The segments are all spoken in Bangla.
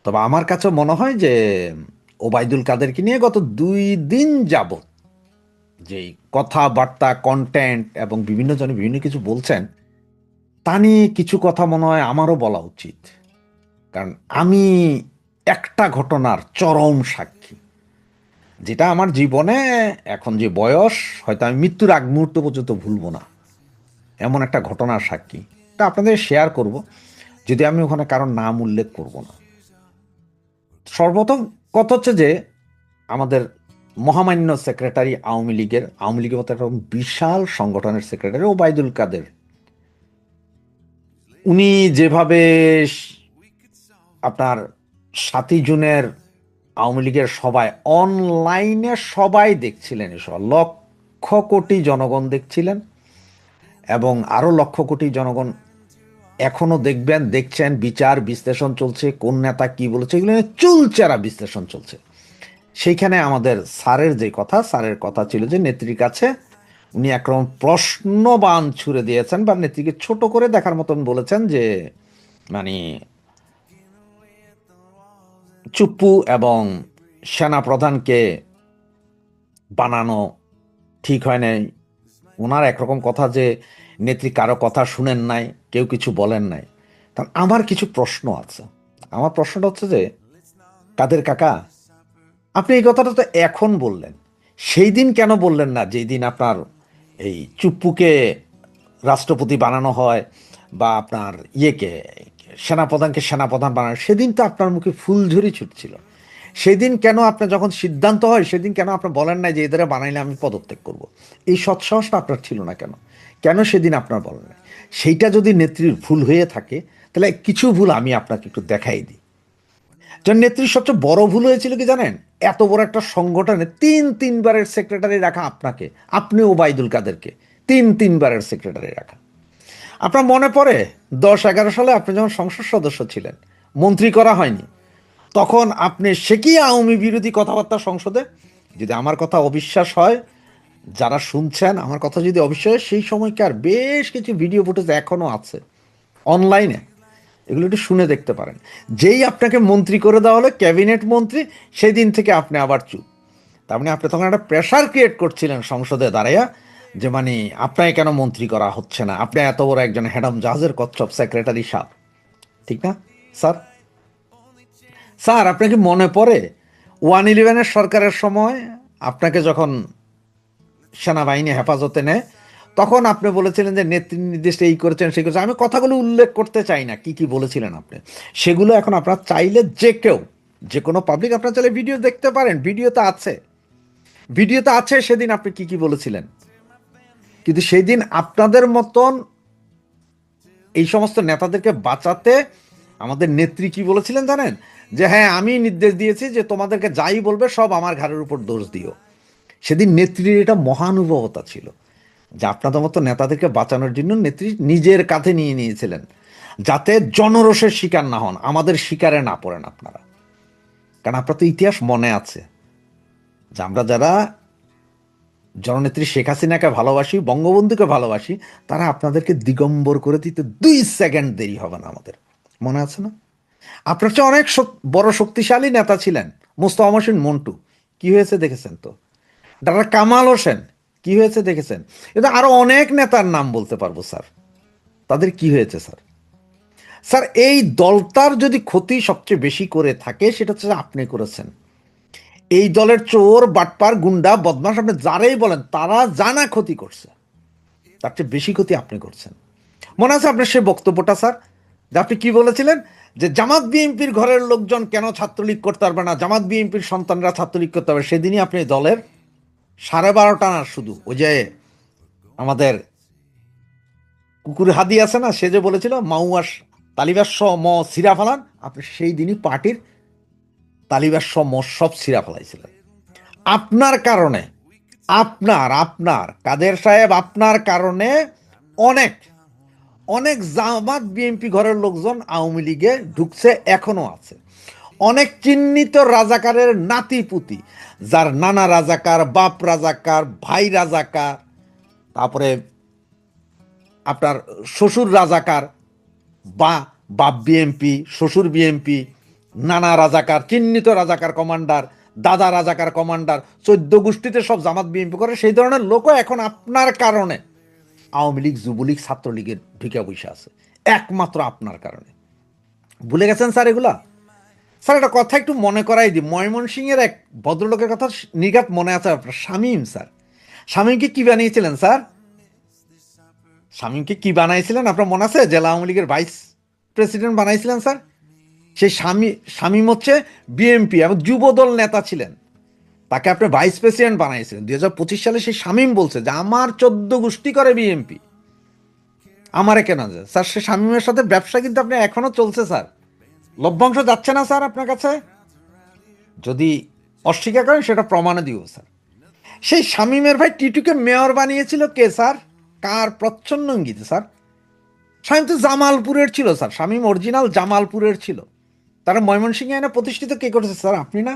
তবে আমার কাছে মনে হয় যে ওবায়দুল কাদেরকে নিয়ে গত 2 দিন যাবত যেই কথাবার্তা, কন্টেন্ট এবং বিভিন্ন জনে বিভিন্ন কিছু বলছেন, তা নিয়ে কিছু কথা মনে হয় আমারও বলা উচিত। কারণ আমি একটা ঘটনার চরম সাক্ষী, যেটা আমার জীবনে এখন যে বয়স, হয়তো আমি মৃত্যুর আগ মুহূর্ত পর্যন্ত ভুলবো না, এমন একটা ঘটনার সাক্ষী। তা আপনাদের শেয়ার করব, যদি আমি ওখানে কারণ নাম উল্লেখ করব না। সর্বপ্রথম কথা হচ্ছে যে আমাদের মহামান্য সেক্রেটারি আওয়ামী লীগের মতো একটা বিশাল সংগঠনের সেক্রেটারি ওবায়দুল কাদের, উনি যেভাবে আপনার 7ই জুনের আওয়ামী লীগের সবাই অনলাইনে সবাই দেখছিলেন, এসব লক্ষ কোটি জনগণ দেখছিলেন, এবং আরো লক্ষ কোটি জনগণ এখনো দেখবেন, দেখছেন, বিচার বিশ্লেষণ চলছে, কোন নেতা কি বলেছে, এগুলো নিয়ে চুলচেরা বিশ্লেষণ চলছে। সেইখানে আমাদের স্যারের কথা ছিল যে নেত্রীর কাছে উনি একরকম প্রশ্নবাণ ছুড়ে দিয়েছেন, বা নেত্রীকে ছোট করে দেখার মতন বলেছেন যে মানে চুপ্পু এবং সেনাপ্রধানকে বানানো ঠিক হয় নাই। ওনার একরকম কথা যে নেত্রী কারো কথা শুনেন নাই, কেউ কিছু বলেন নাই। কারণ আমার কিছু প্রশ্ন আছে। আমার প্রশ্নটা হচ্ছে যে, কাদের কাকা, আপনি এই কথাটা তো এখন বললেন, সেই দিন কেন বললেন না যেই দিন আপনার এই চুপ্পুকে রাষ্ট্রপতি বানানো হয়, বা আপনার সেনাপ্রধানকে সেনাপ্রধান বানানো, সেদিন তো আপনার মুখে ফুলঝুরি ছুটছিল। সেদিন কেন আপনার যখন সিদ্ধান্ত হয়, সেদিন কেন আপনি বলেন না যে এদের বানাইলে আমি পদত্যাগ করব? এই সৎসাহসটা আপনার ছিল না কেন? কেন সেদিন আপনার বলেন না? সেইটা যদি নেত্রীর ভুল হয়ে থাকে, তাহলে কিছু ভুল আমি আপনাকে একটু দেখাই দিই। যার নেত্রীর সবচেয়ে বড় ভুল হয়েছিল কি জানেন? এত বড় একটা সংগঠনে তিনবারের সেক্রেটারি রাখা, আপনাকে, আপনি ওবায়দুল কাদেরকে তিনবারের সেক্রেটারি রাখা। আপনার মনে পড়ে 10-11 সালে আপনি যখন সংসদ সদস্য ছিলেন, মন্ত্রী করা হয়নি, তখন আপনি সে কি আওয়ামী বিরোধী কথাবার্তা সংসদে? যদি আমার কথা অবিশ্বাস হয়, যারা শুনছেন আমার কথা যদি অবিশ্বাস হয়, সেই সময়কার বেশ কিছু ভিডিও ফুটেজ এখনো আছে অনলাইনে, এগুলো একটু শুনে দেখতে পারেন। যেই আপনাকে মন্ত্রী করে দেওয়া হলো, ক্যাবিনেট মন্ত্রী, সেই দিন থেকে আপনি আবার চুপ। তার মানে আপনি তখন একটা প্রেশার ক্রিয়েট করছিলেন সংসদে দাঁড়াইয়া, যে আপনাকে কেন মন্ত্রী করা হচ্ছে না, আপনি এত বড় একজন হেডম জাহাজের কচ্ছপ সেক্রেটারি সাহেব, ঠিক না স্যার? স্যার, আপনার কি মনে পড়ে 111-এর সরকারের সময় আপনাকে যখন সেনাবাহিনী হেফাজতে নেয়, তখন আপনি বলেছিলেন যে নেত্রী নির্দেশে এই করেছেন, সেই করেছেন, আমি কথাগুলো উল্লেখ করতে চাই না কি কি বলেছিলেন আপনি। সেগুলো এখন আপনার চাইলে যে কেউ, যে কোনো পাবলিক আপনার চাইলে ভিডিও দেখতে পারেন, ভিডিওতে আছে সেদিন আপনি কি কি বলেছিলেন। কিন্তু সেই দিন আপনাদের মতন এই সমস্ত নেতাদেরকে বাঁচাতে আমাদের নেত্রী কি বলেছিলেন জানেন? যে হ্যাঁ, আমি নির্দেশ দিয়েছি যে তোমাদেরকে যাই বলবে সব আমার ঘাড়ের উপর দোষ দিও। সেদিন নেত্রীর এটা মহানুভবতা ছিল, যে আপনাদের মতো নেতাদেরকে বাঁচানোর জন্য নেত্রী নিজের কাঁধে নিয়ে নিয়েছিলেন, যাতে জনরোষের শিকার না হন, আমাদের শিকারে না পড়েন আপনারা। কারণ আপনার তো ইতিহাস মনে আছে, যে আমরা যারা জননেত্রী শেখ হাসিনাকে ভালোবাসি, বঙ্গবন্ধুকে ভালোবাসি, তারা আপনাদেরকে দিগম্বর করে দিতে 2 সেকেন্ড দেরি হবে না আমাদের। মনে আছে না? আপনার চেয়ে অনেক বড় শক্তিশালী নেতা ছিলেন মোস্তফা মহসিন মন্টু, কি হয়েছে দেখেছেন তো? ডাক্তার কামাল হোসেন, কি হয়েছে দেখেছেন? কিন্তু আরো অনেক নেতার নাম বলতে পারবো স্যার, তাদের কি হয়েছে স্যার? স্যার, এই দলটার যদি ক্ষতি সবচেয়ে বেশি করে থাকে, সেটা হচ্ছে আপনি করেছেন। এই দলের চোর, বাটপার, গুন্ডা, বদমাশ, আপনি যারাই বলেন, তারা জানা ক্ষতি করছে, তার চেয়ে বেশি ক্ষতি আপনি করছেন। মনে আছে আপনার সেই বক্তব্যটা স্যার, যে আপনি কি বলেছিলেন? যে জামাত বিএনপির ঘরের লোকজন কেন ছাত্রলীগ করতে পারবে না, জামাত বিএনপির সন্তানরা ছাত্রলীগ করতে পারবে। সেদিনই আপনি দলের 12:30 না, শুধু ওই যে আমাদের কুকুর হাদি আছে না, সে যে বলেছিল মাউয়াস তালিবাস ম সিরা ফালান, আপনি সেই দিনই পার্টির তালিবাস ম সব সিরা ফেলাইছিলেন। আপনার কারণে, আপনার কাদের সাহেব, আপনার কারণে অনেক অনেক জামাত বিএনপি ঘরের লোকজন আওয়ামী লীগে ঢুকছে, এখনো আছে। অনেক চিহ্নিত রাজাকারের নাতিপুতি, যার নানা রাজাকার, বাপ রাজাকার, ভাই রাজাকার, তারপরে আপনার শ্বশুর রাজাকার, বা বাপ বিএমপি, শ্বশুর বিএমপি, নানা রাজাকার, চিহ্নিত রাজাকার কমান্ডার, দাদা রাজাকার কমান্ডার, 14 গোষ্ঠীতে সব জামাত বিএনপি করে, সেই ধরনের লোকও এখন আপনার কারণে আওয়ামী লীগ, যুবলীগ, ছাত্রলীগের ঢুকে বসে আছে, একমাত্র আপনার কারণে। ভুলে গেছেন স্যার এগুলা? স্যার একটা কথা একটু মনে করাই দিই, ময়মনসিংহের এক ভদ্রলোকের কথা নির্ঘাত মনে আছে আপনার, শামীম স্যার। শামীমকে কি বানিয়েছিলেন স্যার? শামীমকে কি বানাইছিলেন আপনার মনে আছে? জেলা আওয়ামী লীগের ভাইস প্রেসিডেন্ট বানাইছিলেন স্যার। সেই শামীম হচ্ছে বিএমপি এবং যুবদল নেতা ছিলেন, তাকে আপনি ভাইস প্রেসিডেন্ট বানাইছিলেন। 2025 সালে সেই শামীম বলছে যে আমার 14 গোষ্ঠী করে বিএমপি, আমারে কেন যায় স্যার? সে শামীমের সাথে ব্যবসা কিন্তু আপনি এখনো চলছে স্যার, লভ্যাংশ যাচ্ছে না স্যার আপনার কাছে? যদি অস্বীকার করেন সেটা প্রমাণে দিব স্যার। সেই শামীমের ভাই টিটুকে মেয়র বানিয়েছিল কে স্যার? কার প্রচ্ছন্ন ইঙ্গিতে স্যার? শামীম তো জামালপুরের ছিল স্যার, শামীম অরিজিনাল জামালপুরের ছিল। তারা ময়মনসিংহে এনে প্রতিষ্ঠিত কে করেছে স্যার? আপনি না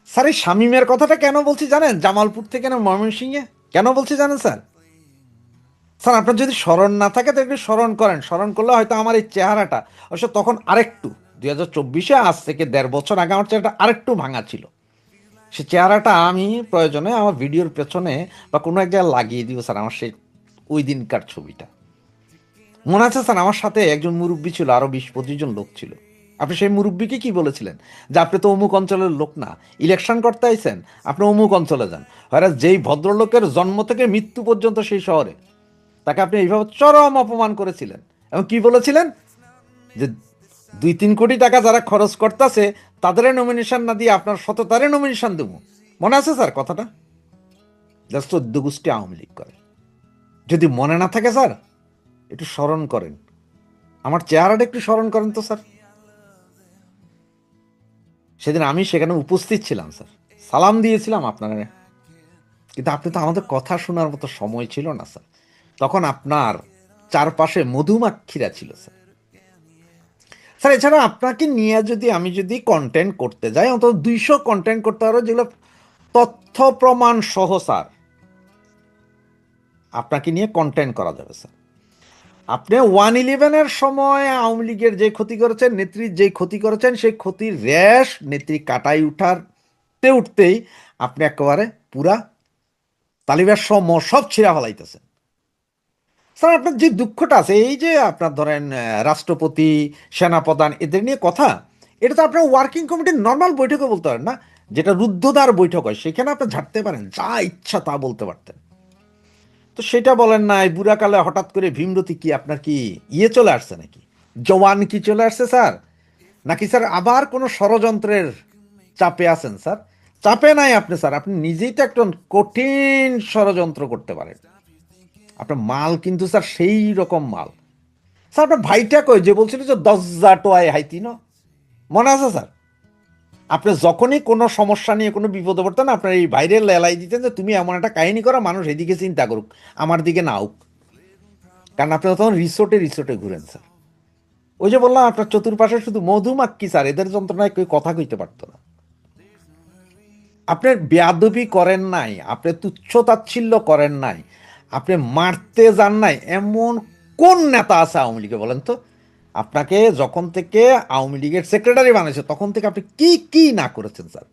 স্যার? এই শামীমের কথাটা কেন বলছি জানেন? জামালপুর থেকে না ময়মনসিংহে কেন বলছি জানেন স্যার? স্যার আপনার যদি স্মরণ না থাকে তো একটু স্মরণ করেন, স্মরণ করলে হয়তো আমার এই চেহারাটা, অবশ্য তখন আরেকটু 2024-এ আজ থেকে 1.5 বছর আগে আমার চেহারাটা আরেকটু ভাঙা ছিল। সে চেহারাটা আমি প্রয়োজনে আমার ভিডিওর পেছনে বা কোনো এক জায়গায় লাগিয়ে দিব স্যার, আমার সেই ওই দিনকার ছবিটা মনে আছে স্যার? আমার সাথে একজন মুরব্বী ছিল, আরো 20-25 জন লোক ছিল। আপনি সেই মুরব্বীকে কি বলেছিলেন? যে আপনি তো অমুক অঞ্চলের লোক না, ইলেকশন করতে আইছেন, আপনি অমুক অঞ্চলে যান। হয় যেই ভদ্রলোকের জন্ম থেকে মৃত্যু পর্যন্ত সেই শহরে, তাকে আপনি এইভাবে চরম অপমান করেছিলেন এবং কি বলেছিলেন? যে 2-3 কোটি টাকা যারা খরচ করতেছে তাদের নমিনেশন না দিয়ে আপনার সততারে নমিনেশন দেবো। মনে আছে স্যার কথাটা? জাস্ট 14 গোষ্ঠী আওয়ামী লীগ করে। যদি মনে না থাকে স্যার একটু স্মরণ করেন, আমার চেহারাটা একটু স্মরণ করেন তো স্যার। সেদিন আমি সেখানে উপস্থিত ছিলাম স্যার, সালাম দিয়েছিলাম আপনারা, কিন্তু আপনি তো আমাদের কথা শোনার মতো সময় ছিল না স্যার। তখন আপনার চারপাশে মধুমাক্ষীরা ছিল স্যার। স্যার এছাড়া আপনাকে নিয়ে যদি আমি যদি কন্টেন্ট করতে যাই, অন্তত 200 কন্টেন্ট করতে পারো যেগুলো তথ্য প্রমাণ সহ স্যার, আপনাকে নিয়ে কন্টেন্ট করা যাবে স্যার। আপনি 111-এর সময় আওয়ামী লীগের যে ক্ষতি করেছেন, নেত্রীর যে ক্ষতি করেছেন, সেই ক্ষতির র্যাশ নেত্রী কাটাই উঠতেই আপনি একেবারে পুরা তালিবাস সব ছিঁড়া ফেলাইতেছেন স্যার। আপনার যে দুঃখটা আছে, এই যে আপনার ধরেন রাষ্ট্রপতি, সেনাপ্রধান এদের নিয়ে কথা, এটা তো আপনার ওয়ার্কিং কমিটির নর্মাল বৈঠকে বলতে পারেন না, যেটা রুদ্ধদ্বার বৈঠক হয়, সেখানে আপনি ঝাড়তে পারেন, যা ইচ্ছা তা বলতে পারতেন। তো সেটা বলেন না, এই বুড়াকালে হঠাৎ করে ভীমরতি কি আপনার কি চলে আসছে নাকি? জওয়ান কি চলে আসছে স্যার? নাকি স্যার আবার কোনো ষড়যন্ত্রের চাপে আছেন স্যার? চাপে নাই আপনি স্যার, আপনি নিজেই তো একটা কঠিন ষড়যন্ত্র করতে পারেন। আপনার মাল কিন্তু স্যার সেই রকম মাল স্যার। আপনার ভাইটা কই যে বলছিল যে 10,000 টোয়ায় হাইতি না, মনে আছে স্যার? আপনি যখনই কোনো সমস্যা নিয়ে কোনো বিপদে পড়তেন, আপনার এই বাইরে লেলাই দিতেন যে তুমি এমন একটা কাহিনী করো মানুষ এদিকে চিন্তা করুক, আমার দিকে না হোক। কারণ আপনি তখন রিসোর্টে রিসোর্টে ঘুরেন স্যার। ওই যে বললাম আপনার চতুর্পাশে শুধু মধুমাক্ষী স্যার, এদের যন্ত্রণায় কেউ কথা কইতে পারতো না। আপনি বেয়াদবি করেন নাই, আপনি তুচ্ছ তাচ্ছিল্য করেন নাই, আপনি মারতে যান নাই, এমন কোন নেতা আছে আওয়ামী লীগে বলেন তো? আপনাকে যখন থেকে আওয়ামী লীগের সেক্রেটারি বানিয়েছে তখন থেকে আপনি কি কি না করেছেন স্যার?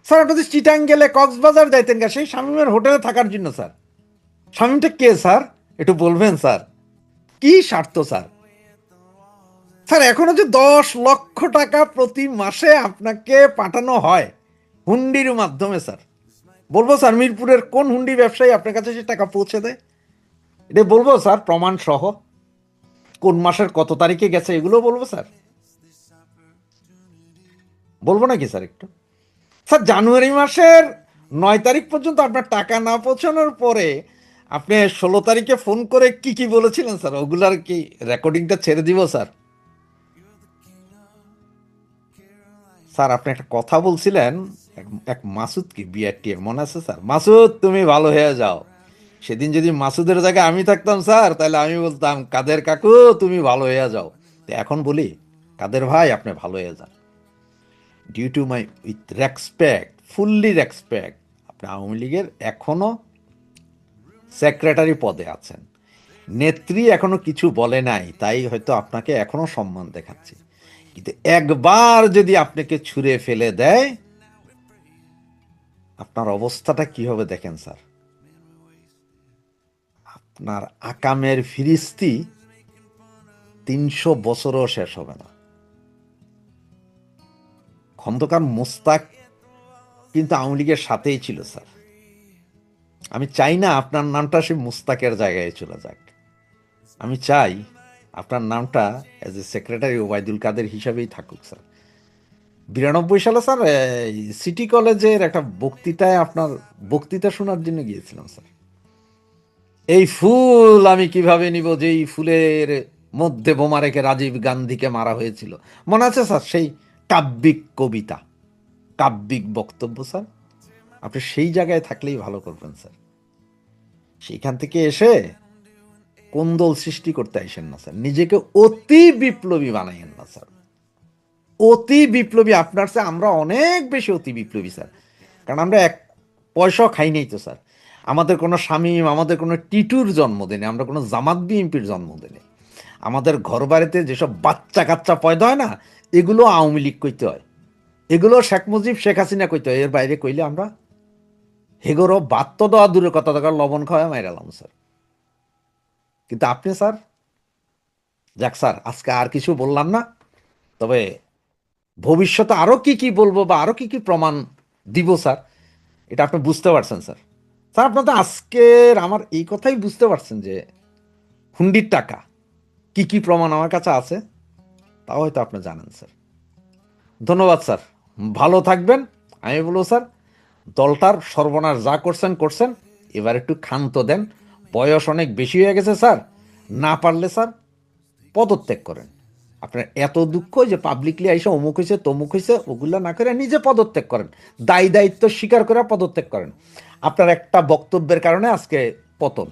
স্যার আপনি চিটাং গেলে কক্সবাজার যাইতেন গা সেই শামীমের হোটেলে থাকার জন্য স্যার। শামীমটা কে স্যার একটু বলবেন স্যার? কি স্বার্থ স্যার? স্যার এখনো যে 10 লক্ষ টাকা প্রতি মাসে আপনাকে পাঠানো হয় হুন্ডির মাধ্যমে স্যার, বলবো স্যার মিরপুরের কোন হুন্ডি ব্যবসায়ী আপনার কাছে সে টাকা পৌঁছে দেয়? এটা বলবো স্যার প্রমাণ সহ, কোন মাসের কত তারিখে গেছে এগুলো বলবো স্যার? বলবো নাকি স্যার একটু? স্যার জানুয়ারি মাসের 9 তারিখ পর্যন্ত আপনার টাকা না পৌঁছানোর পরে আপনি 16 তারিখে ফোন করে কি কি বলেছিলেন স্যার, ওগুলার কি রেকর্ডিংটা ছেড়ে দিব স্যার? স্যার আপনি একটা কথা বলছিলেন এক মাসুদকে, বিআরটি এর মনে আছে স্যার? মাসুদ তুমি ভালো হয়ে যাও। সেদিন যদি মাসুদের জায়গায় আমি থাকতাম স্যার, তাহলে আমি বলতাম কাদের কাকু তুমি ভালো হয়ে যাও। তো এখন বলি কাদের ভাই আপনি ভালো হয়ে যান। Due to my with respect, fully respect, আপনি আওয়ামী লীগের এখনো সেক্রেটারি পদে আছেন, নেত্রী এখনো কিছু বলে নাই, তাই হয়তো আপনাকে এখনো সম্মান দেখাচ্ছি। কিন্তু একবার যদি আপনাকে ছুঁড়ে ফেলে দেয়, আপনার অবস্থাটা কি হবে দেখেন স্যার। আপনার আকামের ফিরিস্তি 300 বছরও শেষ হবে না। খন্দকার মোস্তাক কিন্তু আওয়ামী লীগের সাথেই ছিল স্যার। আমি চাই না আপনার নামটা সে মুস্তাকের জায়গায় চলে যাক। আমি চাই আপনার নামটা as a secretary Obaidul Quader হিসাবেই থাকুক স্যার। 92 সালে স্যার সিটি কলেজের একটা বক্তৃতায় আপনার বক্তৃতা শোনার জন্য গিয়েছিলাম স্যার। এই ফুল আমি কিভাবে নিব, যে এই ফুলের মধ্যে বোমা রেখে রাজীব গান্ধীকে মারা হয়েছিল, মনে আছে স্যার? সেই কাব্যিক কবিতা, কাব্যিক বক্তব্য স্যার। আপনি সেই জায়গায় থাকলেই ভালো করবেন স্যার। সেইখান থেকে এসে কোন্দল সৃষ্টি করতে আইসেন না স্যার। নিজেকে অতি বিপ্লবী বানাইয়েন না স্যার। অতি বিপ্লবী আপনার চেয়ে আমরা অনেক বেশি অতি বিপ্লবী স্যার। কারণ আমরা এক পয়সাও খাই নাই তো স্যার। আমাদের কোনো শামীম, আমাদের কোনো টিটুর জন্মদিনে, আমরা কোনো জামাত বিএনপির জন্মদিনে, আমাদের ঘর বাড়িতে যেসব বাচ্চা কাচ্চা পয়দা হয় না, এগুলো আওয়ামী লীগ কইতে হয়, এগুলো শেখ মুজিব শেখ হাসিনা কইতে হয়। এর বাইরে কইলে আমরা হেগোরও বাত্য দেওয়া দূরের কথা, দরকার লবণ খাওয়া মাইরালাম স্যার। কিন্তু আপনি স্যার, যাক স্যার, আজকে আর কিছু বললাম না। তবে ভবিষ্যতে আরো কি কি বলবো বা আরো কি কি প্রমাণ দিব স্যার, এটা আপনি বুঝতে পারছেন স্যার। স্যার আপনার তো আজকের আমার এই কথাই বুঝতে পারছেন যে হুন্ডির টাকা কি কি প্রমাণ আমার কাছে আছে, তাও হয়তো আপনি জানেন স্যার। ধন্যবাদ স্যার, ভালো থাকবেন। আমি বলবো স্যার, দলটার সর্বনাশ যা করছেন করছেন, এবার একটু ক্ষান্ত দেন। বয়স অনেক বেশি হয়ে গেছে স্যার। না পারলে স্যার পদত্যাগ করেন। আপনার এত দুঃখ যে পাবলিকলি আইসা অমুক হয়েছে তমুক হয়েছে, ওগুলা না করে নিজে পদত্যাগ করেন। দায়ী দায়িত্ব স্বীকার করে পদত্যাগ করেন। আপনার একটা বক্তব্যের কারণে আজকে পতন।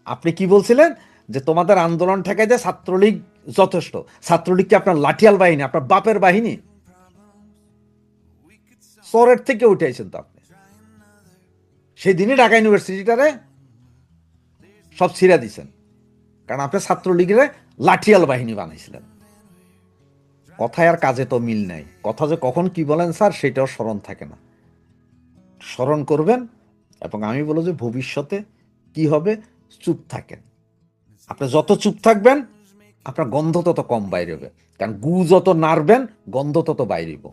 আপনি কি বলছিলেন যে তোমাদের আন্দোলন ঠেকাইতে ছাত্রলীগ যথেষ্ট। ছাত্রলীগ কি আপনার লাঠিয়াল বাহিনী, আপনার বাপের বাহিনী? চরের থেকে উঠেছেন তো আপনি। সেই দিনই ঢাকা ইউনিভার্সিটিটারে সব ছিঁড়ে দিছেন, কারণ আপনি ছাত্রলীগের লাঠিয়াল বাহিনী বানাইছিলেন। কথায় আর কাজে তো মিল নাই। কথা যে কখন কি বলেন স্যার, সেটাও স্মরণ থাকে না। স্মরণ করবেন। এবং আমি বলবো যে ভবিষ্যতে কি হবে, চুপ থাকেন। আপনি যত চুপ থাকবেন, আপনার গন্ধ তত কম বাইরে হবে। কারণ গু যত নাড়বেন, গন্ধ তত বাইরে হইব।